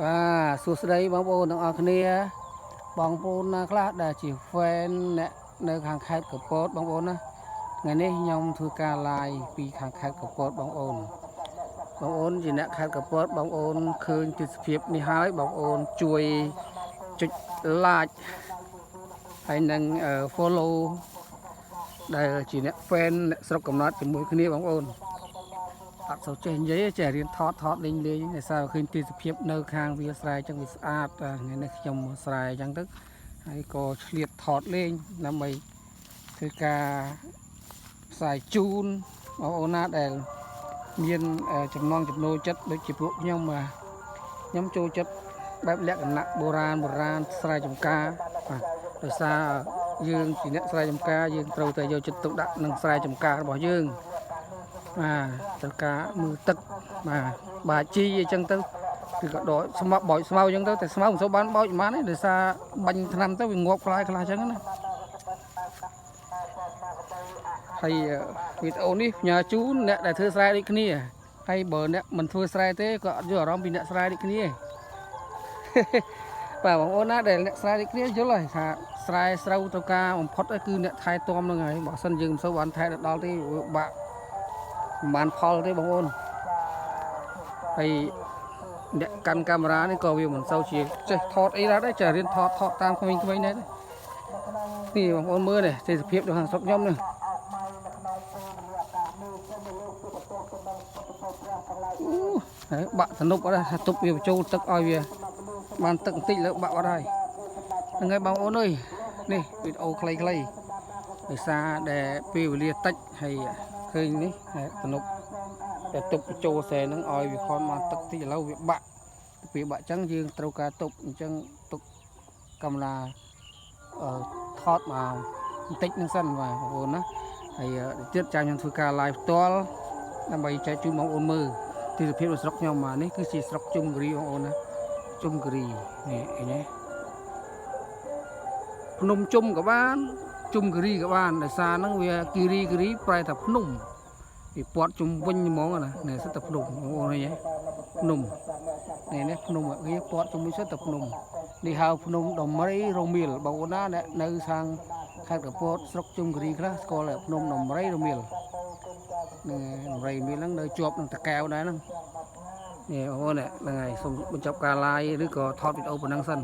បាទសួស្តីបងប្អូនទាំងអស់គ្នាបងប្អូនណាខ្លះដែលជា fan អ្នកនៅខាងខេត្តកំពតបងប្អូនណាថ្ងៃនេះខ្ញុំធ្វើការ live ពីខាងខេត្តកំពតបងប្អូនជាអ្នកខេត្តកំពតបងប្អូនឃើញទស្សនភាពនេះហើយបងប្អូនជួយចុច like ហើយនឹង follow ដែលជាអ្នក fan អ្នកស្រុកកំណត់ជាមួយគ្នាបងប្អូនអត់សូវចេះនិយាយចេះរៀនថតលេងដោយសារឃើញទស្សនភាពនៅខាងវាលស្រែចឹងវាស្អាតថ្ងៃនេះខ្ញុំស្រែចឹងទៅហើយក៏ឆ្លៀតថតលេងដើម្បីធ្វើការផ្សាយជូនបងប្អូនណាដែលមានចំណងចំណូលចិត្តដូចជាពួកខ្ញុំចូលចិត្តបែបលក្ខណៈបុរាណស្រែចម្ការបាទដោយសារយើងជាអ្នកស្រែចម្ការយើងត្រូវតែយកចិត្តទុកដាក់នឹងស្រែចម្ការរបស់យើងត្រូវការមើលទឹកបាជីអញ្ចឹងទៅគឺក៏ដកស្មោបោចស្មៅអញ្ចឹងទៅតែស្មៅមិនសូវបានបោចប៉ុន្មានទេដោយសារបាញ់ថ្នាំទៅវាងាប់ខ្លះអញ្ចឹងណាហើយវីដេអូនេះផ្ញើជូនអ្នកដែលធ្វើស្រែដូចគ្នាហើយបើអ្នកមិនធ្វើស្រែទេក៏អត់យល់អារម្មណ៍ពីអ្នកស្រែដូចគ្នាបាទបងប្អូនណាដែលអ្នកស្រែដូចគ្នាយល់ហើយថាស្រែស្រូវត្រូវការបំផុតគឺអ្នកថែទាំនឹងហើយបើមិនយើងមិនសូវបានថែដល់ទេបាក់មិនបានផលទេបងប្អូនហើយអ្នកកាន់កាមេរ៉ានេះក៏វាមិនសូវជាចេះថតអីដែរចេះរៀនថតតាមក្មេងៗដែរនេះបងប្អូនមើលនេះទេសភាពនៅខាងស្រុកខ្ញុំនេះហើយបាក់ទំនប់អត់ថាទប់វាចូលទឹកឲ្យវាបានទឹកបន្តិចលើបាក់អត់ហើយហ្នឹងហើយបងប្អូនអើយនេះវីដេអូខ្លីៗដោយសារដែលពេលវេលាតិចហើយឃើញនេះទំនប់តែទប់ចូលស្រែហ្នឹងឲ្យវាខំបានទឹកតិចឥឡូវវាបាក់អញ្ចឹងយើងត្រូវការទប់អញ្ចឹងទុកកាមេរ៉ាថតមកបន្តិចហ្នឹងសិនបាទបងប្អូនណាហើយទៀតចាំខ្ញុំធ្វើការ live ផ្ទាល់ដើម្បីចែកជូនបងប្អូនមើលទិដ្ឋភាពរបស់ស្រុកខ្ញុំនេះគឺជាស្រុកជុំគិរីបងប្អូនណាជុំគិរីនេះអីណាភ្នំជុំក៏បានជុំគិរីក៏បានដោយសារហ្នឹងវាគិរីប្រែថាភ្នំវាពាត់ជុំវិញហ្មងណានេះសិតតែភ្នំបងប្អូនឃើញទេភ្នំនេះភ្នំវាពាត់ជុំវិញសិតតែភ្នំនេះហៅភ្នំដំរីរមៀលបងប្អូនណានៅខាងខេត្តកំពតស្រុកជុំគិរីខ្លះស្គាល់ភ្នំដំរីរមៀលដំរីរមៀលហ្នឹងនៅជាប់នឹងតាកែវដែរហ្នឹងនេះបងប្អូនហ្នឹងហើយសូមបញ្ចប់ការ live ឬក៏ថតវីដេអូប៉ុណ្ណឹងសិន